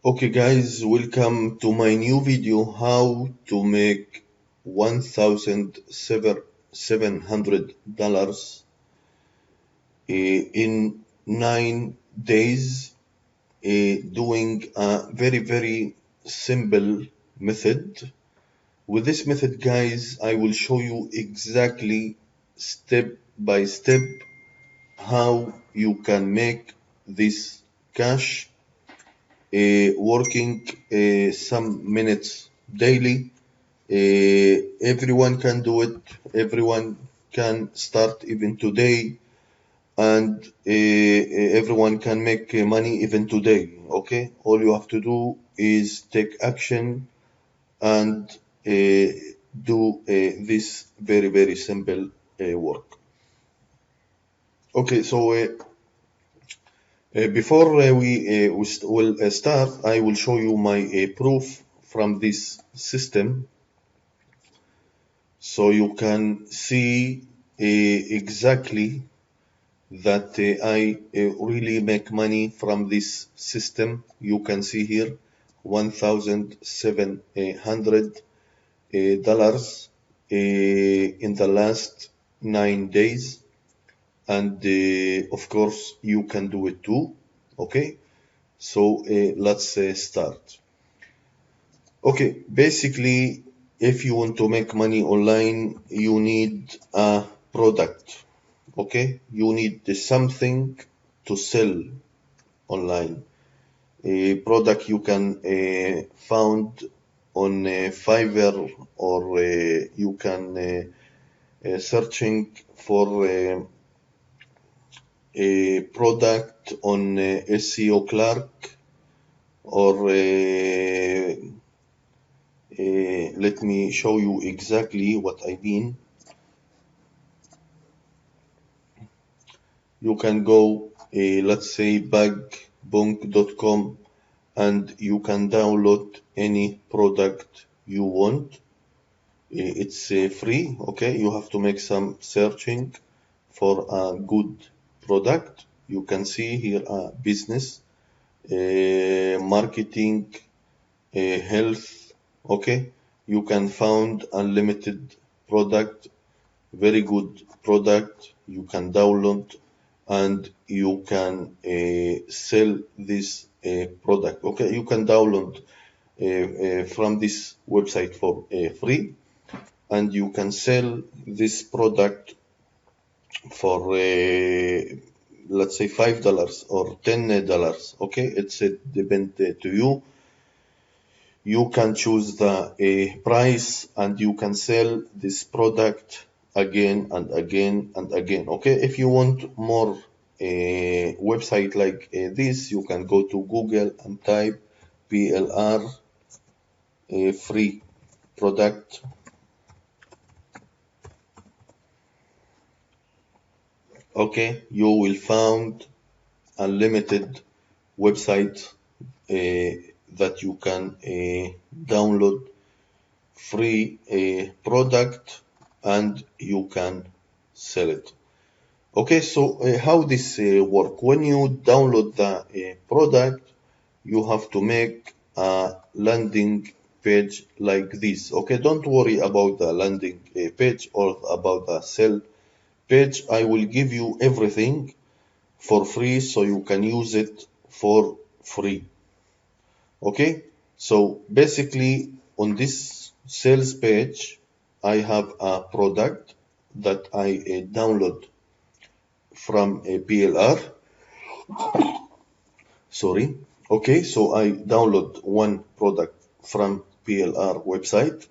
Okay guys, welcome to my new video, how to make $1,700 in 9 days, doing a very simple method. With this method guys, I will show you exactly step by step how you can make this cash, working some minutes daily. Everyone can do it. Everyone can start even today, and everyone can make money even today. Okay, all you have to do is take action and do this very simple work. Okay, so before will start, I will show you my proof from this system, so you can see exactly that I really make money from this system. You can see here $1,700 in the last 9 days, and of course you can do it too. Okay, so let's start. Okay, basically, if you want to make money online, you need a product. Okay, you need something to sell online. A product you can found on Fiverr, or you can searching for a product on SEO Clark, or let me show you exactly what I mean. You can go, let's say, bagbunk.com, and you can download any product you want. It's free. Okay, you have to make some searching for a good product. You can see here business, marketing, health. Okay, you can find unlimited product, very good product you can download, and you can sell this product. Okay, you can download from this website for free, and you can sell this product for let's say $5 or $10. Okay, it's depend to you. You can choose the price, and you can sell this product again and again and again. Okay, if you want more website like this, you can go to Google and type PLR free product. Okay, you will find unlimited website that you can download free product, and you can sell it. Okay, so how this work? When you download the product, you have to make a landing page like this. Okay, don't worry about the landing page or about the sell page. I will give you everything for free, so you can use it for free. Okay, so basically on this sales page, I have a product that I download from a PLR. Sorry. Okay, so I download one product from PLR website,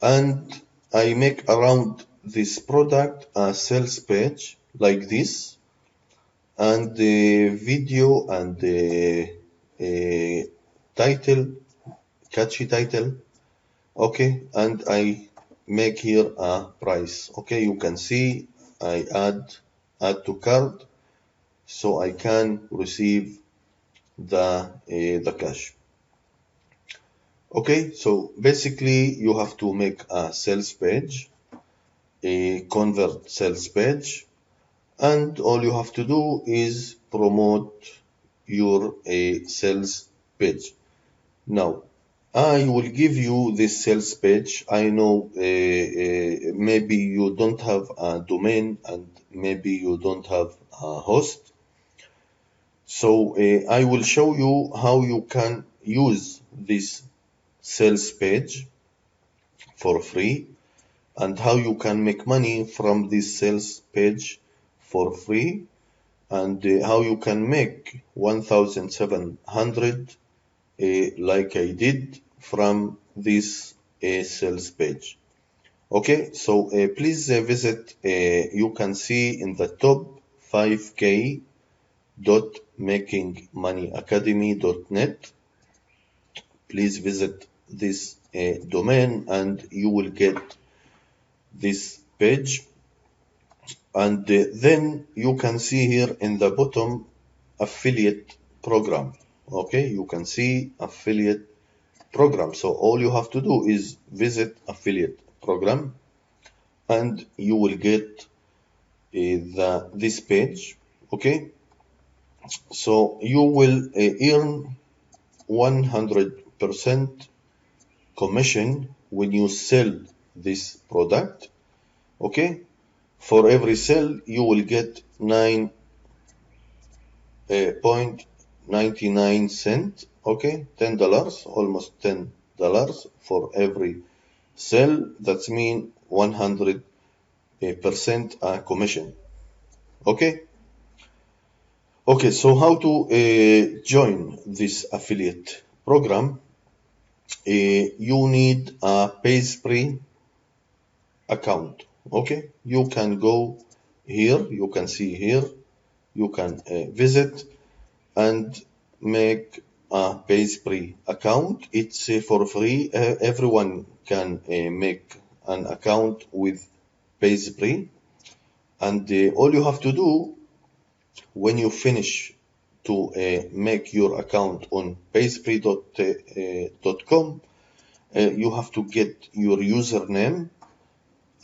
and I make around this product a sales page like this, and the video and the title, catchy title. Okay, and I make here a price. Okay, you can see I add to cart, so I can receive the cash. Okay, so basically you have to make a sales page, a convert sales page, and all you have to do is promote your sales page. Now, I will give you this sales page. I know maybe you don't have a domain and maybe you don't have a host. So I will show you how you can use this sales page for free and how you can make money from this sales page for free and how you can make 1,700 like I did from this sales page. Okay, so please visit, you can see in the top 5k makingmoneyacademy.net. Please visit this domain and you will get this page. And then you can see here in the bottom affiliate program. Okay, you can see affiliate program. So all you have to do is visit affiliate program and you will get this page. Okay, so you will earn 100% commission when you sell this product. Okay, for every sale you will get 9.99 cent. Okay, $10, almost $10 for every sale. That's mean 100% commission. Okay. Okay, so how to join this affiliate program? You need a PaySpree account. Okay, you can go here, you can see here, you can visit and make a PaySpree account. It's for free. Everyone can make an account with PaySpree, and all you have to do when you finish to make your account on payspree.com, you have to get your username,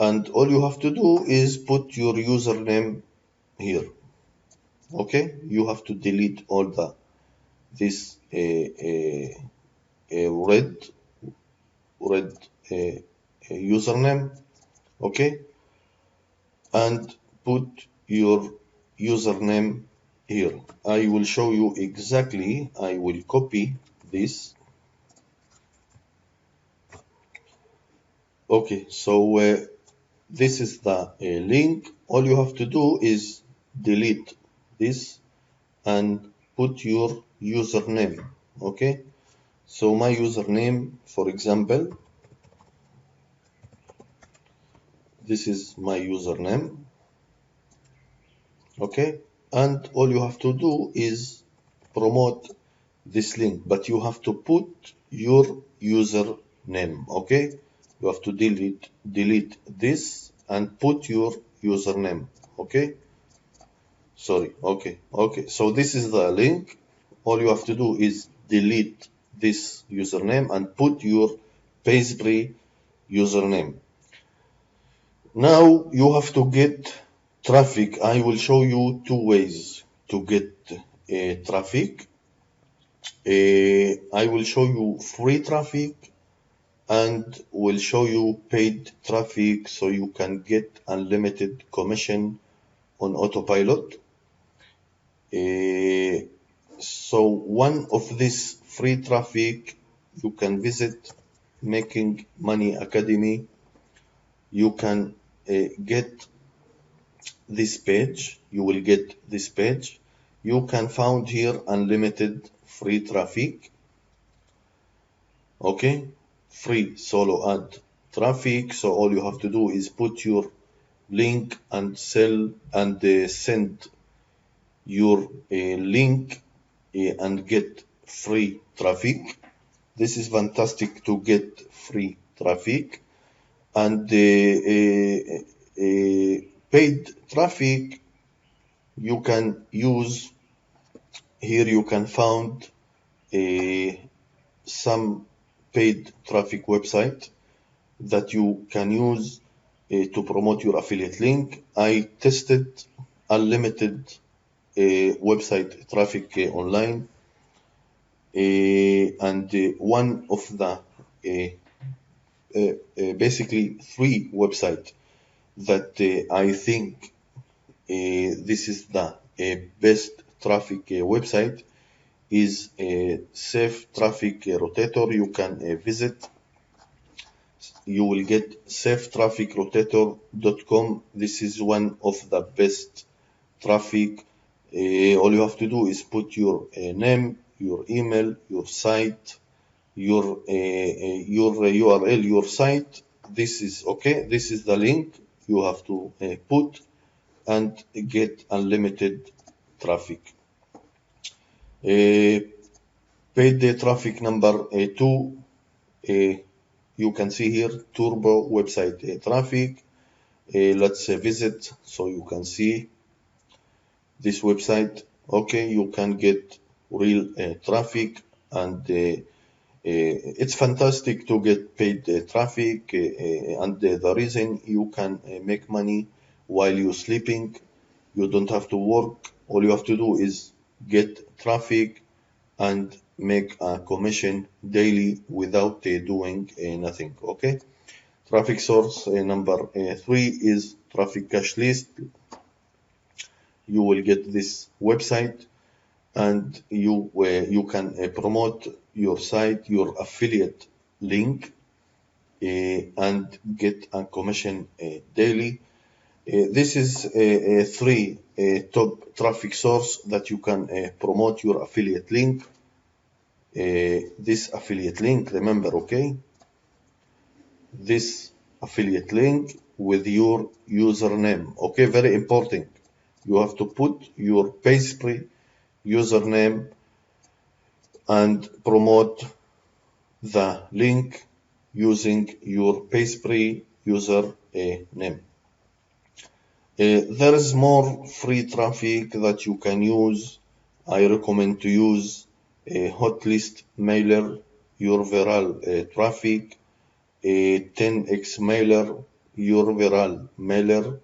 and all you have to do is put your username here. Okay, you have to delete all this red username. Okay, and put your username here. I will show you exactly. I will copy this. Okay, so this is the link. All you have to do is delete this and put your username. Okay, so my username, for example, this is my username. Okay, and all you have to do is promote this link, but you have to put your username. Okay, you have to delete this and put your username. Okay, sorry. Okay, so this is the link. All you have to do is delete this username and put your Payspree username. Now you have to get traffic. I will show you two ways to get traffic. I will show you free traffic and will show you paid traffic so you can get unlimited commission on autopilot. So one of this free traffic, you can visit Making Money Academy. You can get this page. You will get this page. You can find here unlimited free traffic. Okay, free solo ad traffic. So all you have to do is put your link and sell and send your link and get free traffic. This is fantastic to get free traffic. And paid traffic you can use here. You can find some paid traffic website that you can use to promote your affiliate link. I tested unlimited website traffic online, and one of the basically 3 websites that I think this is the best traffic website is Safe Traffic Rotator. You can visit. You will get safetrafficrotator.com. This is one of the best traffic. All you have to do is put your name, your email, your site, your URL, your site. This is okay. This is the link you have to put and get unlimited traffic. Paid traffic number 2. You can see here turbo website traffic. Let's visit so you can see this website. Okay, you can get real traffic, and it's fantastic to get paid traffic, and the reason you can make money while you're sleeping. You don't have to work. All you have to do is get traffic and make a commission daily without doing nothing. Okay. Traffic source number 3 is traffic cache list. You will get this website, and you can promote your site, your affiliate link, and get a commission daily. This is 3 top traffic source that you can promote your affiliate link. This affiliate link, remember, okay? This affiliate link with your username, okay? Very important. You have to put your Pastry username and promote the link using your Pastry user name. There is more free traffic that you can use. I recommend to use a hotlist mailer, your viral traffic, a 10x mailer, your viral mailer,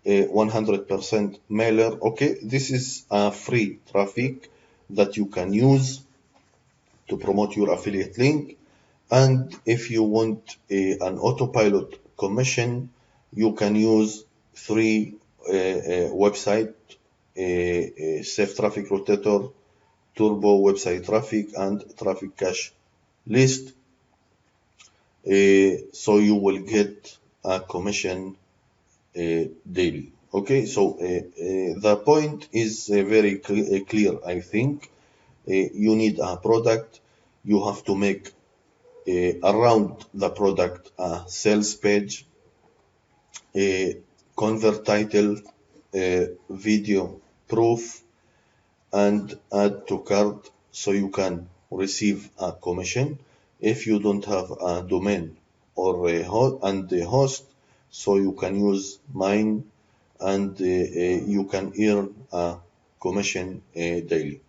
a 100% mailer. Okay, this is a free traffic that you can use to promote your affiliate link. And if you want an autopilot commission, you can use 3 website, Safe Traffic Rotator, Turbo Website Traffic, and Traffic Cache List. So you will get a commission daily. Okay, so the point is very clear, I think. You need a product. You have to make around the product a sales page, a convert title, video proof, and add to cart so you can receive a commission. If you don't have a domain or a host, so you can use mine, and you can earn a commission daily.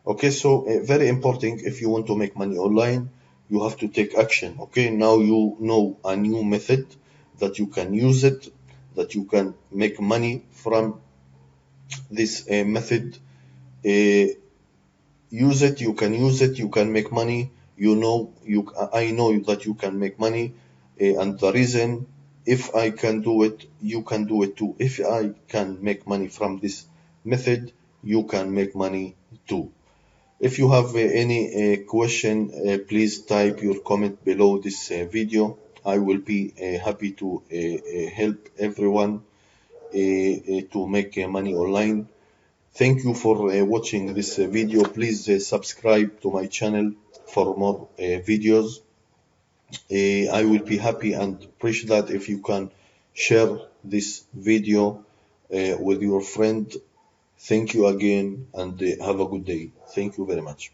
Okay, so very important, if you want to make money online, you have to take action. Okay, now you know a new method that you can use it, that you can make money from this method. Use it, you can use it, you can make money. I know that you can make money, and the reason, if I can do it, you can do it too. If I can make money from this method, you can make money too. If you have any question, please type your comment below this video. I will be happy to help everyone to make money online. Thank you for watching this video. Please subscribe to my channel for more videos. I will be happy and appreciate that if you can share this video with your friend. Thank you again, and have a good day. Thank you very much.